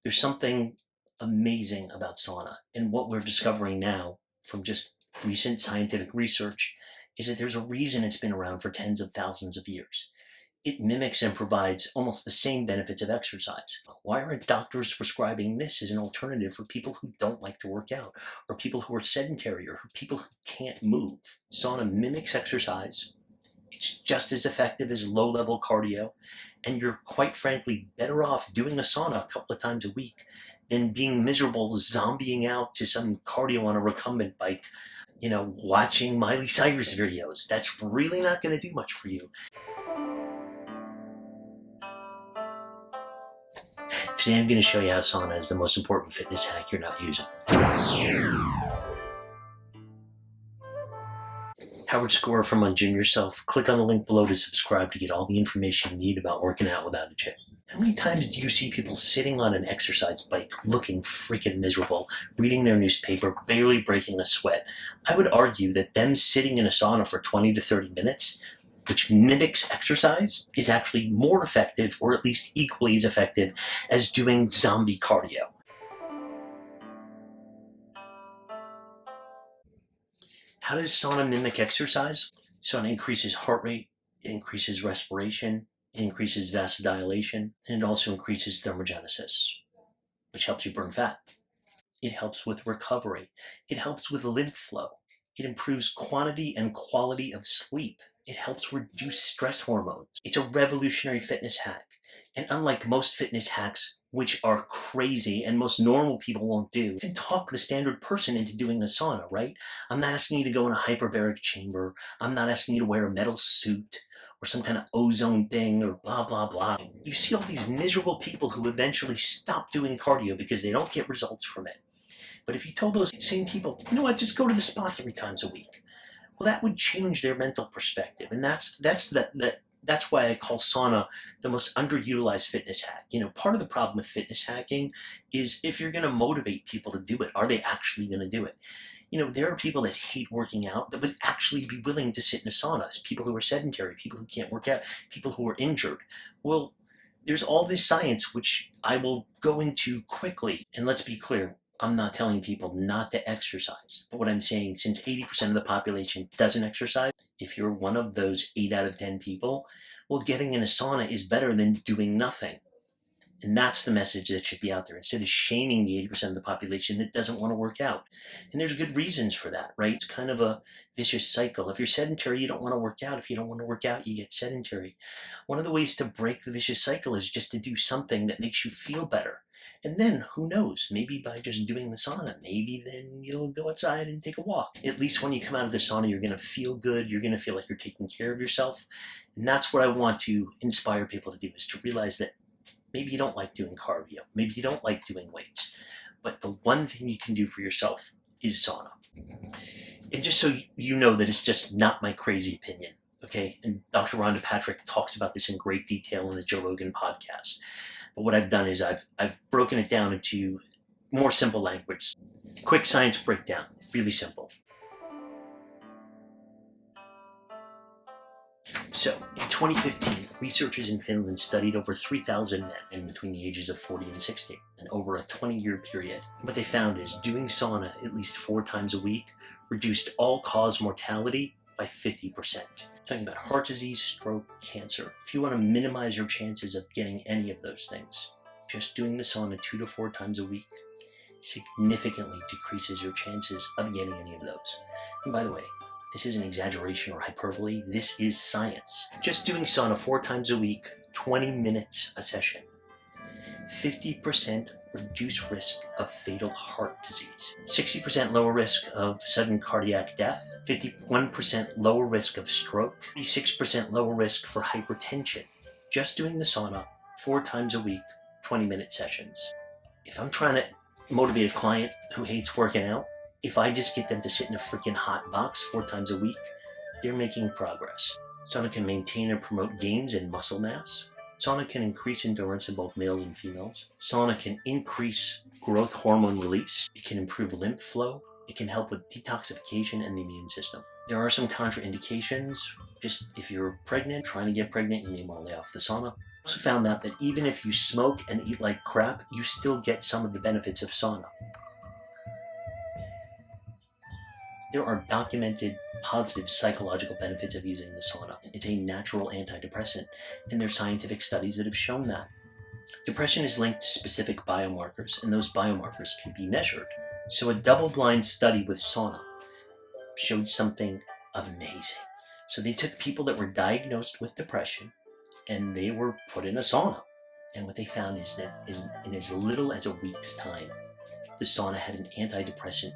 There's something amazing about sauna, and what we're discovering now from just recent scientific research is that there's a reason it's been around for tens of thousands of years. It mimics and provides almost the same benefits of exercise. Why aren't doctors prescribing this as an alternative for people who don't like to work out, or people who are sedentary, or people who can't move? Sauna mimics exercise. It's just as effective as low-level cardio, and you're quite frankly better off doing a sauna a couple of times a week than being miserable zombieing out to some cardio on a recumbent bike, watching Miley Cyrus videos. That's really not going to do much for you. Today I'm going to show you how sauna is the most important fitness hack you're not using. Howard Score from UnGym Yourself. Click on the link below to subscribe to get all the information you need about working out without a gym. How many times do you see people sitting on an exercise bike looking freaking miserable, reading their newspaper, barely breaking a sweat? I would argue that them sitting in a sauna for 20 to 30 minutes, which mimics exercise, is actually more effective, or at least equally as effective, as doing zombie cardio. How does sauna mimic exercise? Sauna increases heart rate, it increases respiration, it increases vasodilation, and it also increases thermogenesis, which helps you burn fat. It helps with recovery. It helps with lymph flow. It improves quantity and quality of sleep. It helps reduce stress hormones. It's a revolutionary fitness hack. And unlike most fitness hacks, which are crazy and most normal people won't do, you can talk the standard person into doing a sauna, right? I'm not asking you to go in a hyperbaric chamber. I'm not asking you to wear a metal suit or some kind of ozone thing or blah, blah, blah. You see all these miserable people who eventually stop doing cardio because they don't get results from it. But if you told those same people, you know what, just go to the spa 3 times a week, well, that would change their mental perspective. And that's why I call sauna the most underutilized fitness hack. Part of the problem with fitness hacking is if you're going to motivate people to do it, are they actually going to do it? There are people that hate working out that would actually be willing to sit in a sauna. People who are sedentary, people who can't work out, people who are injured. Well, there's all this science, which I will go into quickly. And let's be clear, I'm not telling people not to exercise. But what I'm saying, since 80% of the population doesn't exercise, if you're one of those 8 out of 10 people, well, getting in a sauna is better than doing nothing. And that's the message that should be out there, instead of shaming the 80% of the population that doesn't want to work out. And there's good reasons for that, right? It's kind of a vicious cycle. If you're sedentary, you don't want to work out. If you don't want to work out, you get sedentary. One of the ways to break the vicious cycle is just to do something that makes you feel better. And then, who knows, maybe by just doing the sauna, maybe then you'll go outside and take a walk. At least when you come out of the sauna, you're going to feel good. You're going to feel like you're taking care of yourself. And that's what I want to inspire people to do, is to realize that maybe you don't like doing cardio. Maybe you don't like doing weights. But the one thing you can do for yourself is sauna. And just so you know that it's just not my crazy opinion, okay? And Dr. Rhonda Patrick talks about this in great detail in the Joe Rogan podcast. But what I've done is I've broken it down into more simple language. Quick science breakdown, really simple. So, in 2015, researchers in Finland studied over 3,000 men between the ages of 40 and 60, and over a 20-year period. What they found is doing sauna at least 4 times a week reduced all-cause mortality by 50%. Talking about heart disease, stroke, cancer. If you want to minimize your chances of getting any of those things, just doing the sauna 2 to 4 times a week significantly decreases your chances of getting any of those. And by the way, this isn't exaggeration or hyperbole, this is science. Just doing sauna 4 times a week, 20 minutes a session, 50% reduced risk of fatal heart disease, 60% lower risk of sudden cardiac death, 51% lower risk of stroke, 36% lower risk for hypertension. Just doing the sauna 4 times a week, 20-minute sessions. If I'm trying to motivate a client who hates working out, if I just get them to sit in a freaking hot box 4 times a week, they're making progress. Sauna can maintain and promote gains in muscle mass. Sauna can increase endurance in both males and females. Sauna can increase growth hormone release. It can improve lymph flow. It can help with detoxification and the immune system. There are some contraindications. Just if you're pregnant, trying to get pregnant, you may want to lay off the sauna. Also found out that even if you smoke and eat like crap, you still get some of the benefits of sauna. There are documented positive psychological benefits of using the sauna. It's a natural antidepressant, and there are scientific studies that have shown that. Depression is linked to specific biomarkers, and those biomarkers can be measured. So a double-blind study with sauna showed something amazing. So they took people that were diagnosed with depression, and they were put in a sauna. And what they found is that in as little as a week's time, the sauna had an antidepressant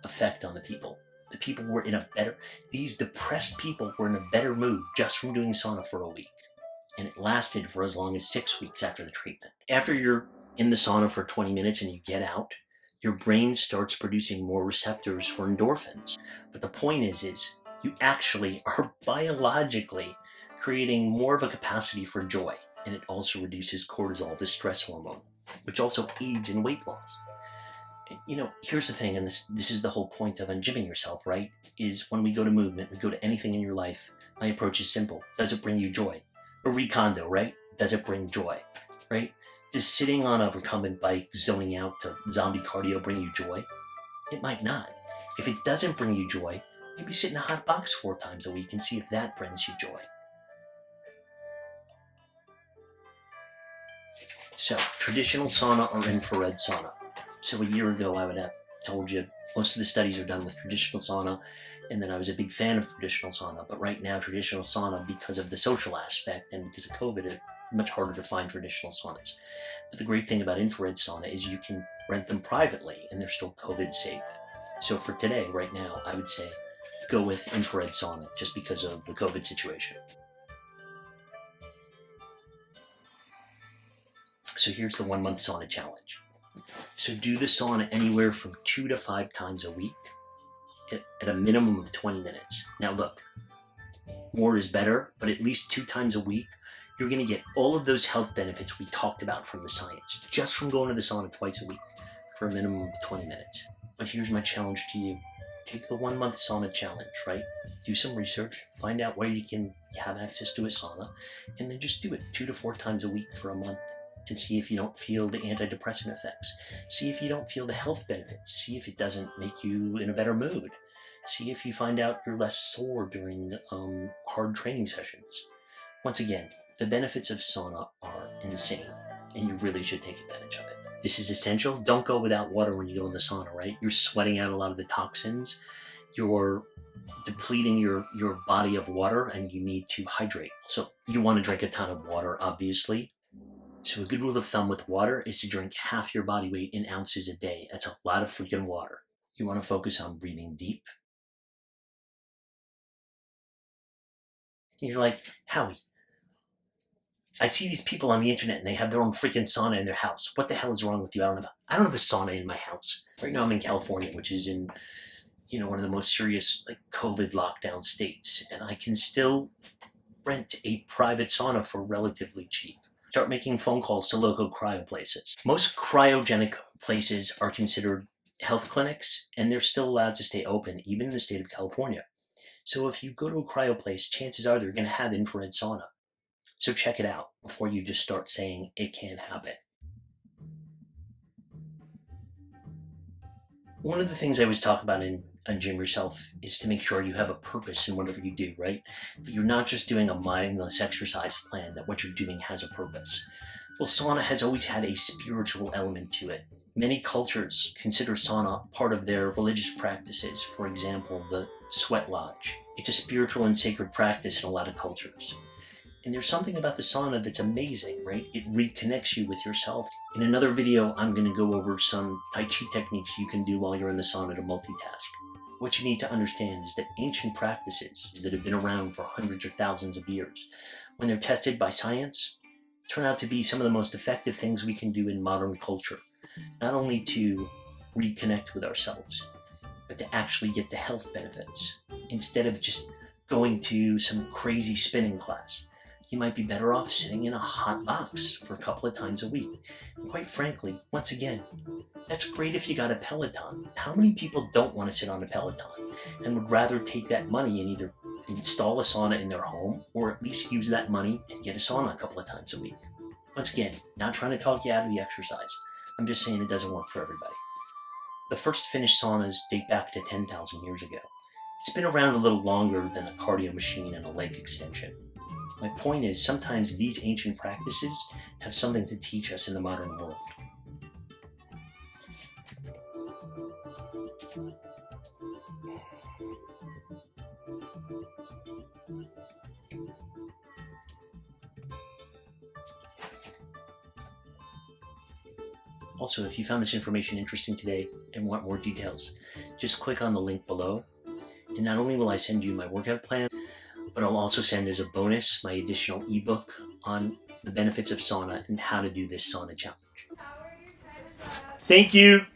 effect on the people. The people were these depressed people were in a better mood just from doing sauna for a week. And it lasted for as long as 6 weeks after the treatment. After you're in the sauna for 20 minutes and you get out, your brain starts producing more receptors for endorphins. But the point is you actually are biologically creating more of a capacity for joy. And it also reduces cortisol, the stress hormone, which also aids in weight loss. Here's the thing, and this is the whole point of UnGymming Yourself, right? Is when we go to movement, we go to anything in your life, my approach is simple. Does it bring you joy? A recondo, right? Does it bring joy, right? Does sitting on a recumbent bike, zoning out to zombie cardio bring you joy? It might not. If it doesn't bring you joy, maybe sit in a hot box 4 times a week and see if that brings you joy. So, traditional sauna or infrared sauna. So a year ago, I would have told you most of the studies are done with traditional sauna, and that I was a big fan of traditional sauna. But right now, traditional sauna, because of the social aspect and because of COVID, it's much harder to find traditional saunas. But the great thing about infrared sauna is you can rent them privately, and they're still COVID safe. So for today, right now, I would say go with infrared sauna just because of the COVID situation. So here's the 1 month sauna challenge. So do the sauna anywhere from 2 to 5 times a week at a minimum of 20 minutes. Now look, more is better, but at least 2 times a week, you're going to get all of those health benefits we talked about from the science, just from going to the sauna twice a week for a minimum of 20 minutes. But here's my challenge to you. Take the 1 month sauna challenge, right? Do some research, find out where you can have access to a sauna, and then just do it 2 to 4 times a week for a month. And see if you don't feel the antidepressant effects. See if you don't feel the health benefits. See if it doesn't make you in a better mood. See if you find out you're less sore during hard training sessions. Once again, the benefits of sauna are insane, and you really should take advantage of it. This is essential. Don't go without water when you go in the sauna, right? You're sweating out a lot of the toxins. You're depleting your body of water, and you need to hydrate. So you want to drink a ton of water, obviously. So a good rule of thumb with water is to drink half your body weight in ounces a day. That's a lot of freaking water. You want to focus on breathing deep. And you're like, Howie, I see these people on the internet and they have their own freaking sauna in their house. What the hell is wrong with you? I don't have a sauna in my house. Right now I'm in California, which is in, one of the most serious COVID lockdown states. And I can still rent a private sauna for relatively cheap. Start making phone calls to local cryo places. Most cryogenic places are considered health clinics, and they're still allowed to stay open, even in the state of California. So if you go to a cryo place, chances are they're going to have infrared sauna. So check it out before you just start saying it can't happen. One of the things I always talk about in UnGym Yourself is to make sure you have a purpose in whatever you do, right? That you're not just doing a mindless exercise plan, that what you're doing has a purpose. Well, sauna has always had a spiritual element to it. Many cultures consider sauna part of their religious practices. For example, the sweat lodge. It's a spiritual and sacred practice in a lot of cultures. And there's something about the sauna that's amazing, right? It reconnects you with yourself. In another video, I'm going to go over some Tai Chi techniques you can do while you're in the sauna to multitask. What you need to understand is that ancient practices that have been around for hundreds or thousands of years, when they're tested by science, turn out to be some of the most effective things we can do in modern culture. Not only to reconnect with ourselves, but to actually get the health benefits. Instead of just going to some crazy spinning class, you might be better off sitting in a hot box for a couple of times a week. And quite frankly, once again, that's great if you got a Peloton. How many people don't want to sit on a Peloton and would rather take that money and either install a sauna in their home or at least use that money and get a sauna a couple of times a week? Once again, not trying to talk you out of the exercise. I'm just saying it doesn't work for everybody. The first finished saunas date back to 10,000 years ago. It's been around a little longer than a cardio machine and a leg extension. My point is, sometimes these ancient practices have something to teach us in the modern world. Also, if you found this information interesting today and want more details, just click on the link below. And not only will I send you my workout plan, but I'll also send as a bonus my additional ebook on the benefits of sauna and how to do this sauna challenge. Thank you.